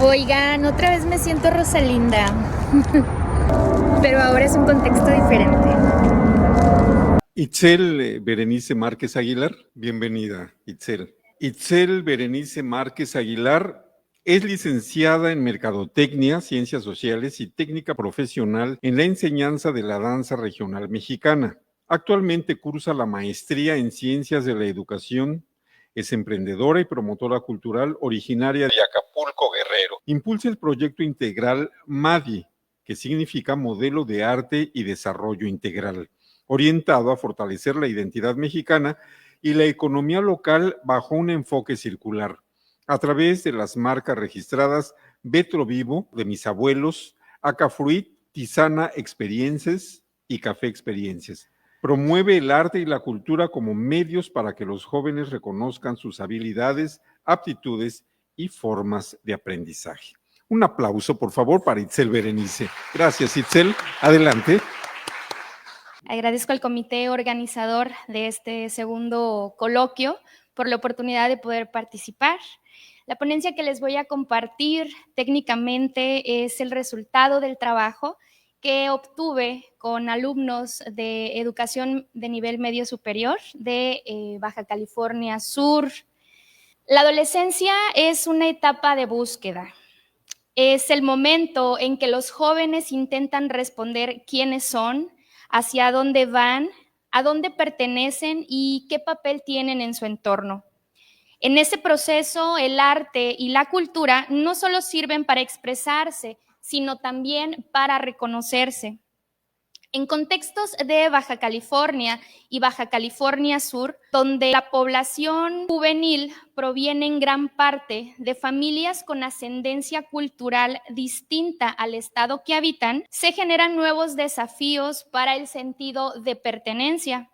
Oigan, otra vez me siento Rosalinda, pero ahora es un contexto diferente. Itzel Berenice Márquez Aguilar, bienvenida, Itzel. Itzel Berenice Márquez Aguilar es licenciada en Mercadotecnia, Ciencias Sociales y Técnica Profesional en la enseñanza de la danza regional mexicana. Actualmente cursa la maestría en Ciencias de la Educación. Es emprendedora y promotora cultural originaria de Acapulco, Guerrero. Impulsa el proyecto integral MADI, que significa Modelo de Arte y Desarrollo Integral, orientado a fortalecer la identidad mexicana y la economía local bajo un enfoque circular, a través de las marcas registradas Betro Vivo, de mis abuelos, Acafruit, Tisana Experiencias y Café Experiencias. Promueve el arte y la cultura como medios para que los jóvenes reconozcan sus habilidades, aptitudes y formas de aprendizaje. Un aplauso, por favor, para Itzel Berenice. Gracias, Itzel. Adelante. Agradezco al comité organizador de este segundo coloquio por la oportunidad de poder participar. La ponencia que les voy a compartir técnicamente es el resultado del trabajo que obtuve con alumnos de educación de nivel medio superior de Baja California Sur. La adolescencia es una etapa de búsqueda. Es el momento en que los jóvenes intentan responder quiénes son, hacia dónde van, a dónde pertenecen y qué papel tienen en su entorno. En ese proceso, el arte y la cultura no solo sirven para expresarse, sino también para reconocerse. En contextos de Baja California y Baja California Sur, donde la población juvenil proviene en gran parte de familias con ascendencia cultural distinta al estado que habitan, se generan nuevos desafíos para el sentido de pertenencia.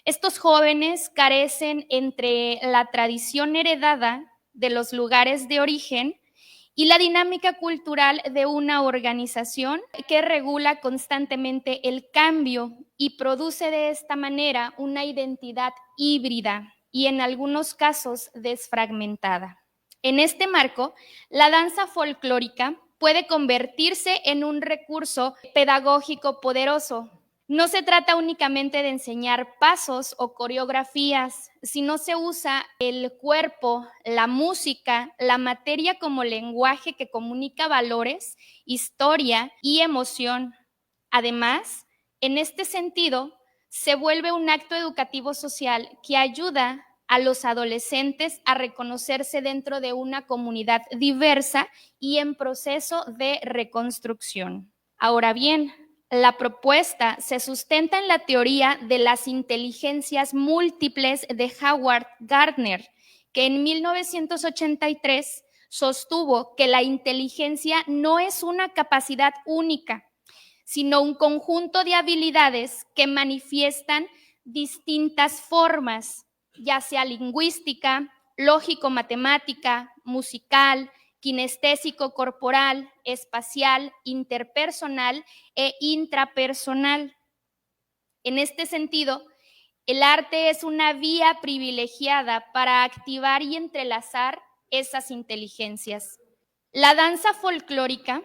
Estos jóvenes carecen entre la tradición heredada de los lugares de origen y la dinámica cultural de una organización que regula constantemente el cambio y produce de esta manera una identidad híbrida y en algunos casos desfragmentada. En este marco, la danza folclórica puede convertirse en un recurso pedagógico poderoso. No se trata únicamente de enseñar pasos o coreografías, sino se usa el cuerpo, la música, la materia como lenguaje que comunica valores, historia y emoción. Además, en este sentido, se vuelve un acto educativo social que ayuda a los adolescentes a reconocerse dentro de una comunidad diversa y en proceso de reconstrucción. Ahora bien, la propuesta se sustenta en la teoría de las inteligencias múltiples de Howard Gardner, que en 1983 sostuvo que la inteligencia no es una capacidad única, sino un conjunto de habilidades que manifiestan distintas formas, ya sea lingüística, lógico-matemática, musical, kinestésico-corporal, espacial, interpersonal e intrapersonal. En este sentido, el arte es una vía privilegiada para activar y entrelazar esas inteligencias. La danza folclórica,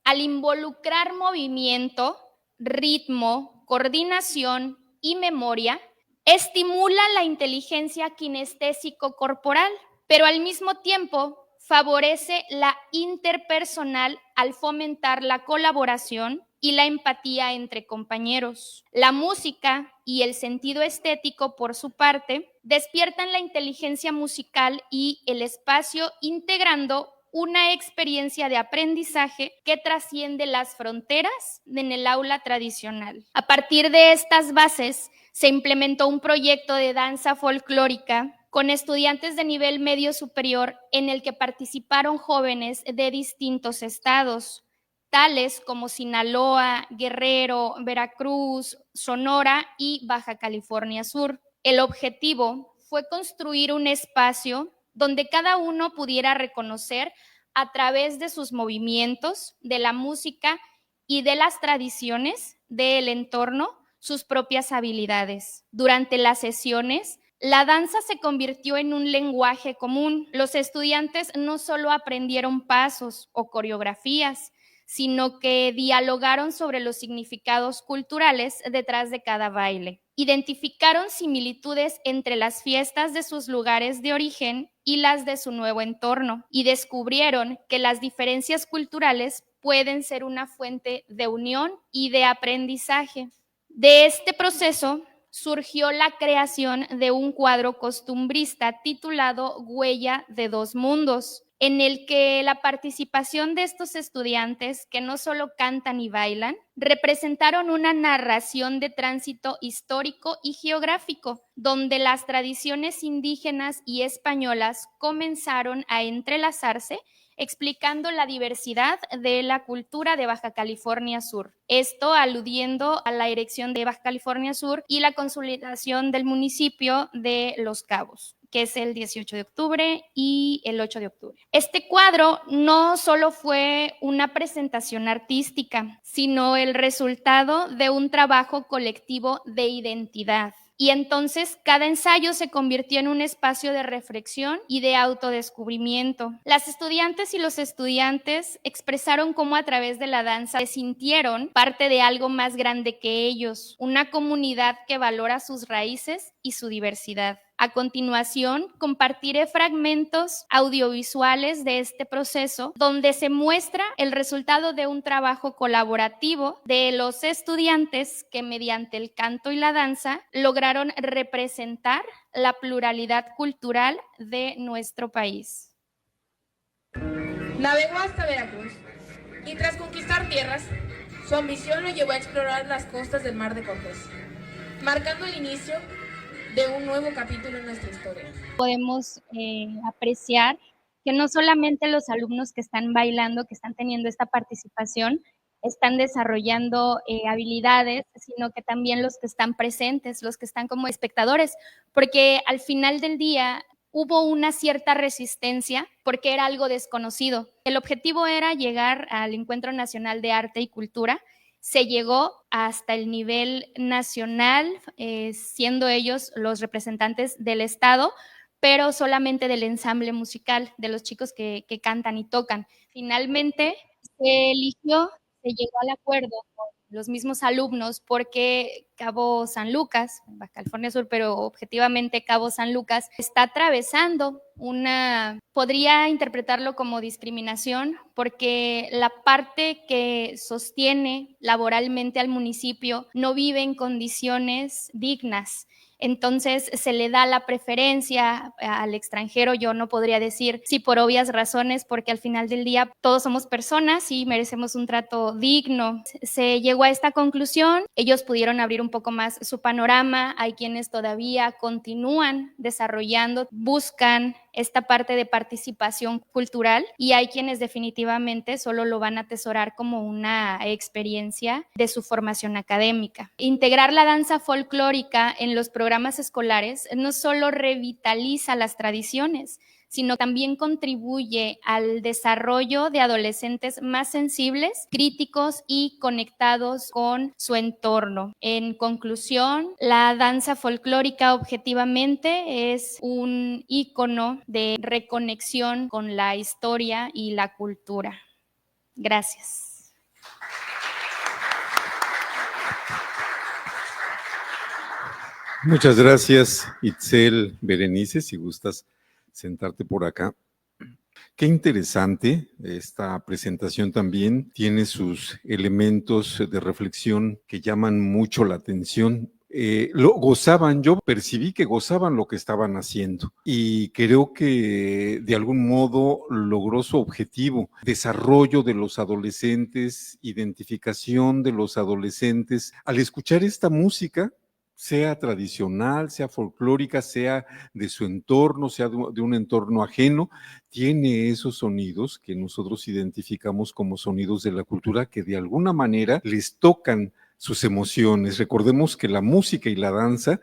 al involucrar movimiento, ritmo, coordinación y memoria, estimula la inteligencia kinestésico-corporal, pero al mismo tiempo favorece la interpersonal al fomentar la colaboración y la empatía entre compañeros. La música y el sentido estético, por su parte, despiertan la inteligencia musical y el espacio, integrando una experiencia de aprendizaje que trasciende las fronteras en el aula tradicional. A partir de estas bases, se implementó un proyecto de danza folclórica con estudiantes de nivel medio superior en el que participaron jóvenes de distintos estados, tales como Sinaloa, Guerrero, Veracruz, Sonora y Baja California Sur. El objetivo fue construir un espacio donde cada uno pudiera reconocer a través de sus movimientos, de la música y de las tradiciones del entorno sus propias habilidades. Durante las sesiones La danza se convirtió en un lenguaje común. Los estudiantes no solo aprendieron pasos o coreografías, sino que dialogaron sobre los significados culturales detrás de cada baile. Identificaron similitudes entre las fiestas de sus lugares de origen y las de su nuevo entorno, y descubrieron que las diferencias culturales pueden ser una fuente de unión y de aprendizaje. De este proceso surgió la creación de un cuadro costumbrista titulado Huella de dos mundos, en el que la participación de estos estudiantes, que no solo cantan y bailan, representaron una narración de tránsito histórico y geográfico, donde las tradiciones indígenas y españolas comenzaron a entrelazarse, explicando la diversidad de la cultura de Baja California Sur. Esto aludiendo a la erección de Baja California Sur y la consolidación del municipio de Los Cabos, que es el 18 de octubre y el 8 de octubre. Este cuadro no solo fue una presentación artística, sino el resultado de un trabajo colectivo de identidad. Y entonces cada ensayo se convirtió en un espacio de reflexión y de autodescubrimiento. Las estudiantes y los estudiantes expresaron cómo a través de la danza se sintieron parte de algo más grande que ellos, una comunidad que valora sus raíces y su diversidad. A continuación, compartiré fragmentos audiovisuales de este proceso donde se muestra el resultado de un trabajo colaborativo de los estudiantes que mediante el canto y la danza lograron representar la pluralidad cultural de nuestro país. Navegó hasta Veracruz y tras conquistar tierras, su ambición lo llevó a explorar las costas del Mar de Cortés, marcando el inicio de un nuevo capítulo en nuestra historia. Podemos apreciar que no solamente los alumnos que están bailando, que están teniendo esta participación, están desarrollando habilidades, sino que también los que están presentes, los que están como espectadores, porque al final del día hubo una cierta resistencia porque era algo desconocido. El objetivo era llegar al Encuentro Nacional de Arte y Cultura. Se llegó hasta el nivel nacional, siendo ellos los representantes del Estado, pero solamente del ensamble musical, de los chicos que cantan y tocan. Finalmente se llegó al acuerdo con los mismos alumnos porque Cabo San Lucas, Baja California Sur, pero objetivamente Cabo San Lucas, está atravesando podría interpretarlo como discriminación, porque la parte que sostiene laboralmente al municipio no vive en condiciones dignas. Entonces se le da la preferencia al extranjero. Yo no podría decir sí por obvias razones, porque al final del día todos somos personas y merecemos un trato digno. Se llegó a esta conclusión, ellos pudieron abrir un poco más su panorama. Hay quienes todavía continúan desarrollando, buscan esta parte de participación cultural, y hay quienes definitivamente solo lo van a atesorar como una experiencia de su formación académica. Integrar la danza folclórica en los programas escolares no solo revitaliza las tradiciones, sino también contribuye al desarrollo de adolescentes más sensibles, críticos y conectados con su entorno. En conclusión, la danza folclórica objetivamente es un ícono de reconexión con la historia y la cultura. Gracias. Muchas gracias, Itzel Berenice, si gustas sentarte por acá. Qué interesante esta presentación también, tiene sus elementos de reflexión que llaman mucho la atención. Lo gozaban, yo percibí que gozaban lo que estaban haciendo y creo que de algún modo logró su objetivo, desarrollo de los adolescentes, identificación de los adolescentes. Al escuchar esta música, sea tradicional, sea folclórica, sea de su entorno, sea de un entorno ajeno, tiene esos sonidos que nosotros identificamos como sonidos de la cultura que de alguna manera les tocan sus emociones. Recordemos que la música y la danza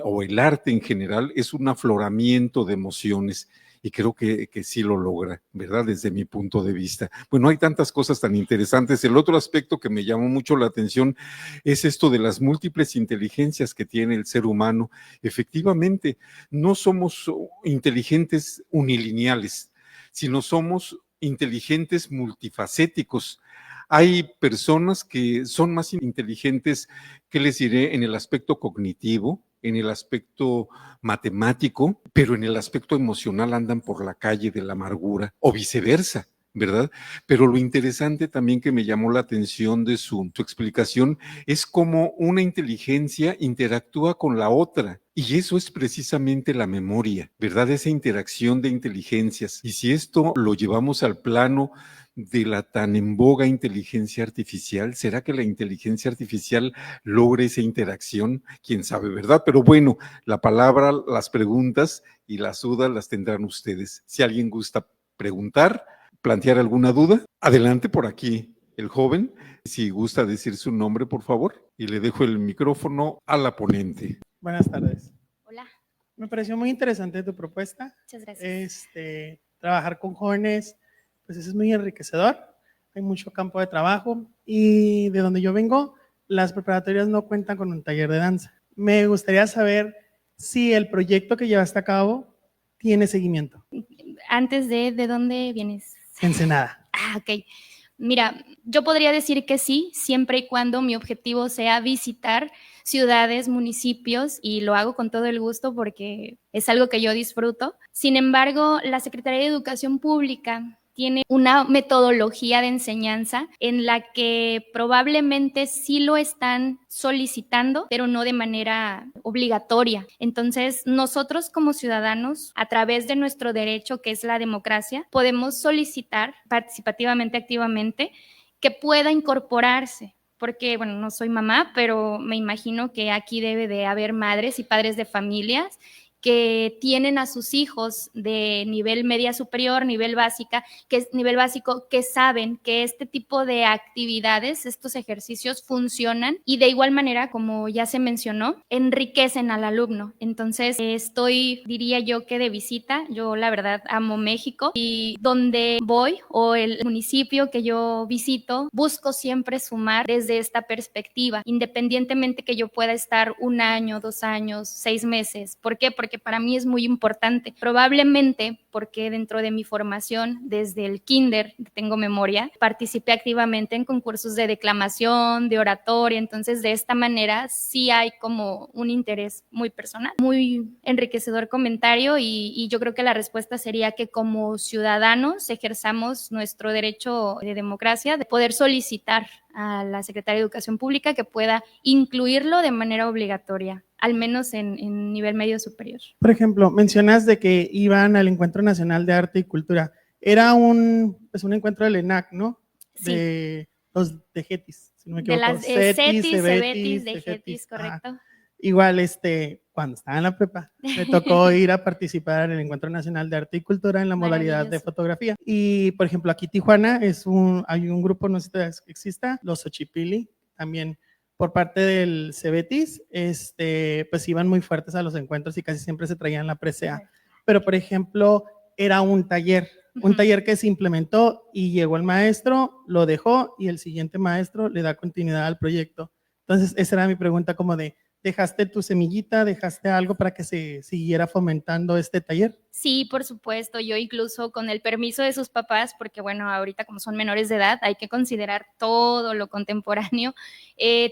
o el arte en general es un afloramiento de emociones y creo que sí lo logra, ¿verdad? Desde mi punto de vista. Bueno, hay tantas cosas tan interesantes. El otro aspecto que me llamó mucho la atención es esto de las múltiples inteligencias que tiene el ser humano. Efectivamente, no somos inteligentes unilineales, sino somos inteligentes multifacéticos. Hay personas que son más inteligentes, ¿qué les diré? En el aspecto cognitivo, en el aspecto matemático, pero en el aspecto emocional andan por la calle de la amargura o viceversa, ¿verdad? Pero lo interesante también que me llamó la atención de su explicación es cómo una inteligencia interactúa con la otra. Y eso es precisamente la memoria, ¿verdad? Esa interacción de inteligencias. Y si esto lo llevamos al plano de la tan en boga inteligencia artificial, ¿será que la inteligencia artificial logre esa interacción? Quién sabe, ¿verdad? Pero bueno, la palabra, las preguntas y las dudas las tendrán ustedes. Si alguien gusta preguntar, plantear alguna duda, adelante por aquí, el joven, si gusta decir su nombre, por favor, y le dejo el micrófono a la ponente. Buenas tardes. Hola. Me pareció muy interesante tu propuesta. Muchas gracias. Trabajar con jóvenes, pues eso es muy enriquecedor. Hay mucho campo de trabajo y de donde yo vengo, las preparatorias no cuentan con un taller de danza. Me gustaría saber si el proyecto que llevaste a cabo tiene seguimiento. Antes ¿de dónde vienes? Ensenada. Ok. Mira, yo podría decir que sí, siempre y cuando mi objetivo sea visitar ciudades, municipios, y lo hago con todo el gusto porque es algo que yo disfruto. Sin embargo, la Secretaría de Educación Pública tiene una metodología de enseñanza en la que probablemente sí lo están solicitando, pero no de manera obligatoria. Entonces, nosotros como ciudadanos, a través de nuestro derecho, que es la democracia, podemos solicitar participativamente, activamente, que pueda incorporarse. Porque, bueno, no soy mamá, pero me imagino que aquí debe de haber madres y padres de familias que tienen a sus hijos de nivel media superior, nivel básico, que saben que este tipo de actividades, estos ejercicios funcionan y de igual manera, como ya se mencionó, enriquecen al alumno. Entonces, diría yo que de visita, yo la verdad amo México y donde voy o el municipio que yo visito, busco siempre sumar desde esta perspectiva, independientemente que yo pueda estar 1 año, 2 años, 6 meses. ¿Por qué? Porque para mí es muy importante. Probablemente porque dentro de mi formación, desde el kinder, tengo memoria, participé activamente en concursos de declamación, de oratoria, entonces de esta manera sí hay como un interés muy personal. Muy enriquecedor comentario y yo creo que la respuesta sería que como ciudadanos ejerzamos nuestro derecho de democracia de poder solicitar a la Secretaría de Educación Pública que pueda incluirlo de manera obligatoria, al menos en nivel medio superior. Por ejemplo, mencionas de que iban al Encuentro Nacional de Arte y Cultura. Era un encuentro del ENAC, ¿no? Sí. De los DGETIS, si no me equivoco. De las CETIS, CEBETIS, DGETIS, correcto. Igual, cuando estaba en la prepa, me tocó ir a participar en el Encuentro Nacional de Arte y Cultura en la modalidad de fotografía. Y, por ejemplo, aquí Tijuana hay un grupo, no sé si exista, los Xochipilli, también por parte del CEBETIS, pues iban muy fuertes a los encuentros y casi siempre se traían la presea. Pero, por ejemplo, era un taller que se implementó y llegó el maestro, lo dejó y el siguiente maestro le da continuidad al proyecto. Entonces, esa era mi pregunta, como de, ¿dejaste tu semillita, dejaste algo para que se siguiera fomentando este taller? Sí, por supuesto, yo incluso con el permiso de sus papás, porque bueno, ahorita como son menores de edad, hay que considerar todo lo contemporáneo,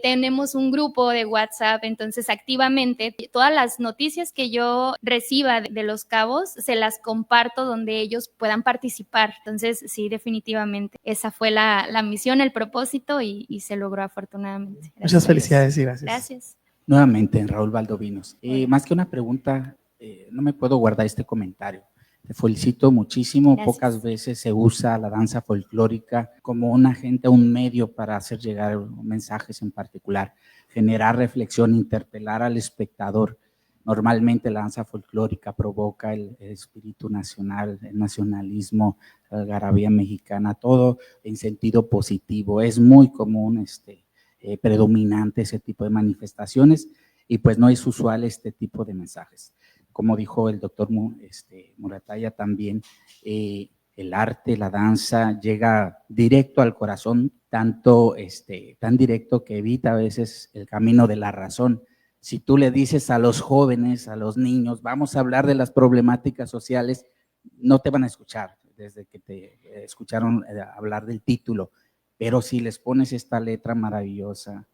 tenemos un grupo de WhatsApp, entonces activamente todas las noticias que yo reciba de Los Cabos, se las comparto donde ellos puedan participar. Entonces, sí, definitivamente, esa fue la misión, el propósito y se logró afortunadamente. Gracias. Muchas felicidades y gracias. Gracias. Nuevamente, Raúl Valdovinos. Más que una pregunta, no me puedo guardar este comentario. Te felicito muchísimo. Gracias. Pocas veces se usa la danza folclórica como un agente, un medio para hacer llegar mensajes en particular, generar reflexión, interpelar al espectador. Normalmente la danza folclórica provoca el espíritu nacional, el nacionalismo, la algarabía mexicana, todo en sentido positivo. Es muy común predominante ese tipo de manifestaciones y pues no es usual este tipo de mensajes. como dijo el doctor Muratalla también, el arte, la danza llega directo al corazón, tanto tan directo que evita a veces el camino de la razón. Si tú le dices a los jóvenes, a los niños, vamos a hablar de las problemáticas sociales, no te van a escuchar desde que te escucharon hablar del título, pero si les pones esta letra maravillosa,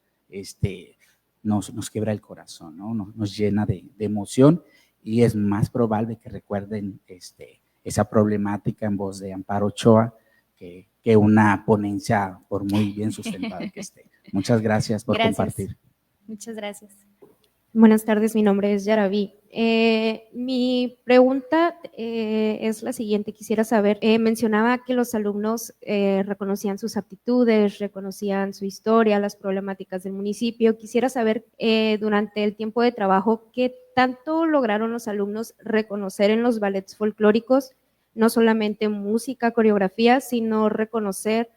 nos quebra el corazón, ¿no? Nos llena de emoción y es más probable que recuerden esa problemática en voz de Amparo Ochoa que una ponencia por muy bien sustentada que esté. Muchas gracias por compartir. Muchas gracias. Buenas tardes, mi nombre es Yaraví. Mi pregunta es la siguiente, quisiera saber, mencionaba que los alumnos reconocían sus aptitudes, reconocían su historia, las problemáticas del municipio. Quisiera saber durante el tiempo de trabajo, ¿qué tanto lograron los alumnos reconocer en los ballets folclóricos, no solamente música, coreografía, sino reconocer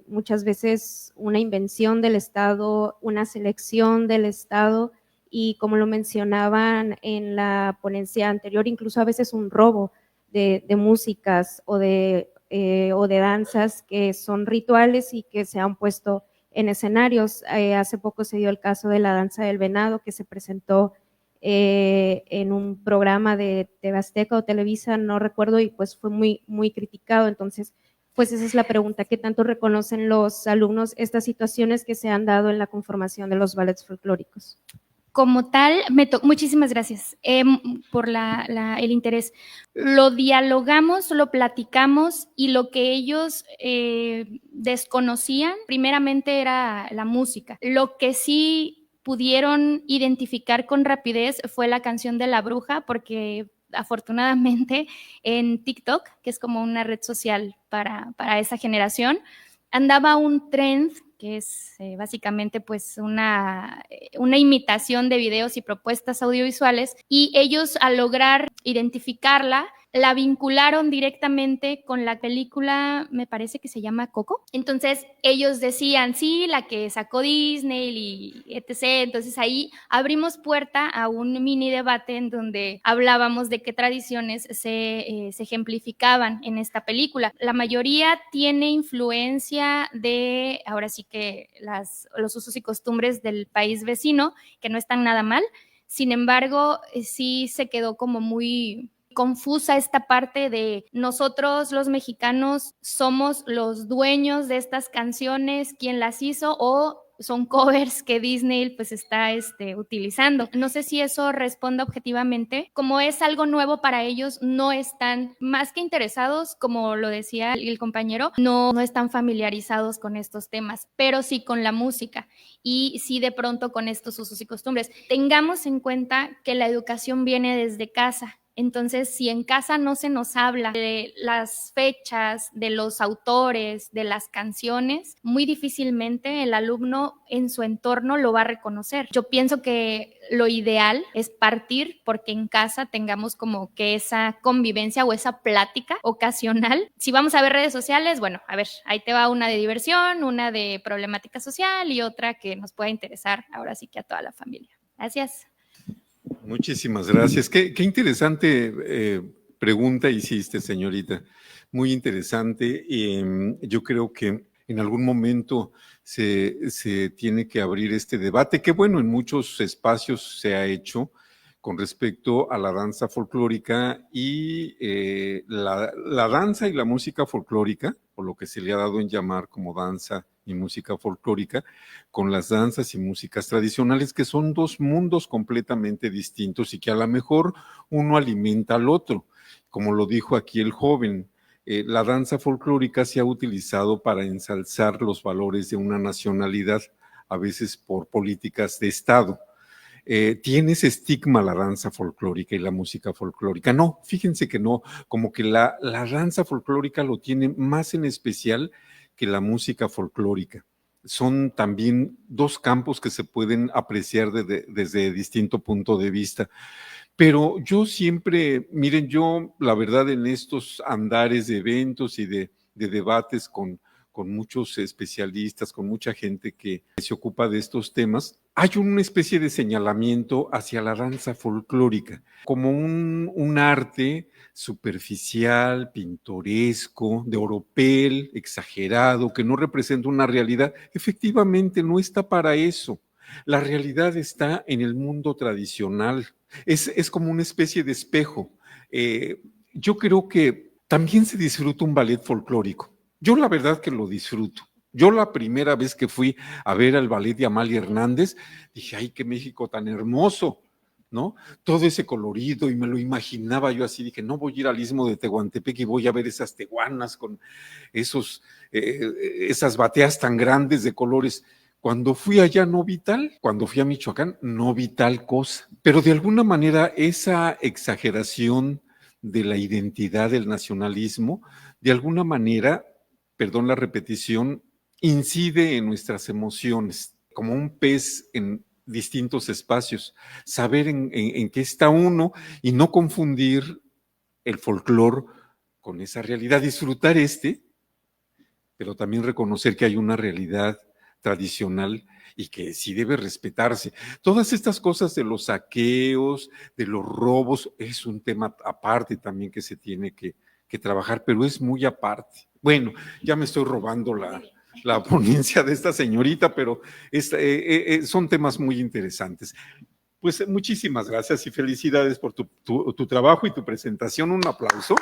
muchas veces una invención del Estado, una selección del Estado y como lo mencionaban en la ponencia anterior, incluso a veces un robo de músicas o de danzas que son rituales y que se han puesto en escenarios. Hace poco se dio el caso de la danza del venado que se presentó en un programa de TV Azteca o Televisa, no recuerdo, y pues fue muy, muy criticado. Entonces, pues esa es la pregunta, ¿qué tanto reconocen los alumnos estas situaciones que se han dado en la conformación de los ballets folclóricos? Como tal, muchísimas gracias por el interés. Lo dialogamos, lo platicamos y lo que ellos desconocían, primeramente era la música. Lo que sí pudieron identificar con rapidez fue la canción de La Bruja, porque afortunadamente en TikTok, que es como una red social para esa generación, andaba un trend que es básicamente pues una imitación de videos y propuestas audiovisuales, y ellos al lograr identificarla, la vincularon directamente con la película, me parece que se llama Coco. Entonces ellos decían, sí, la que sacó Disney y etc. Entonces ahí abrimos puerta a un mini debate en donde hablábamos de qué tradiciones se ejemplificaban en esta película. La mayoría tiene influencia de, ahora sí que los usos y costumbres del país vecino, que no están nada mal. Sin embargo, sí se quedó como muy confusa esta parte de nosotros los mexicanos somos los dueños de estas canciones, quién las hizo o son covers que Disney pues está utilizando. No sé si eso responde objetivamente. Como es algo nuevo para ellos, no están más que interesados, como lo decía el compañero, no están familiarizados con estos temas, pero sí con la música y sí de pronto con estos usos y costumbres. Tengamos en cuenta que la educación viene desde casa. Entonces, si en casa no se nos habla de las fechas, de los autores, de las canciones, muy difícilmente el alumno en su entorno lo va a reconocer. Yo pienso que lo ideal es partir porque en casa tengamos como que esa convivencia o esa plática ocasional. Si vamos a ver redes sociales, bueno, a ver, ahí te va una de diversión, una de problemática social y otra que nos pueda interesar ahora sí que a toda la familia. Gracias. Muchísimas gracias. Qué interesante pregunta hiciste, señorita. Muy interesante. Yo creo que en algún momento se tiene que abrir este debate, que bueno, en muchos espacios se ha hecho con respecto a la danza folclórica y la danza y la música folclórica, o lo que se le ha dado en llamar como danza y música folclórica, con las danzas y músicas tradicionales, que son dos mundos completamente distintos y que a lo mejor uno alimenta al otro. Como lo dijo aquí el joven, la danza folclórica se ha utilizado para ensalzar los valores de una nacionalidad, a veces por políticas de Estado. ¿Tiene ese estigma la danza folclórica y la música folclórica? No, fíjense que no, como que la danza folclórica lo tiene más en especial que la música folclórica. Son también dos campos que se pueden apreciar desde distinto punto de vista. Pero yo siempre, miren, yo la verdad en estos andares de eventos y de debates con con muchos especialistas, con mucha gente que se ocupa de estos temas, hay una especie de señalamiento hacia la danza folclórica como un arte superficial, pintoresco, de oropel, exagerado, que no representa una realidad. Efectivamente, no está para eso. La realidad está en el mundo tradicional. Es como una especie de espejo. Yo creo que también se disfruta un ballet folclórico. Yo la verdad que lo disfruto. Yo la primera vez que fui a ver al ballet de Amalia Hernández, dije, ¡ay, qué México tan hermoso! ¿No? Todo ese colorido, y me lo imaginaba yo así, dije, no voy a ir al Istmo de Tehuantepec y voy a ver esas tehuanas con esas bateas tan grandes de colores. Cuando fui allá no vi tal, cuando fui a Michoacán no vi tal cosa, pero de alguna manera esa exageración de la identidad del nacionalismo, de alguna manera, perdón la repetición, incide en nuestras emociones, como un pez en distintos espacios, saber en qué está uno y no confundir el folclore con esa realidad, disfrutar pero también reconocer que hay una realidad tradicional y que sí debe respetarse. Todas estas cosas de los saqueos, de los robos, es un tema aparte también que se tiene que trabajar, pero es muy aparte. Bueno, ya me estoy robando la ponencia de esta señorita, pero son temas muy interesantes. Pues muchísimas gracias y felicidades por tu trabajo y tu presentación. Un aplauso.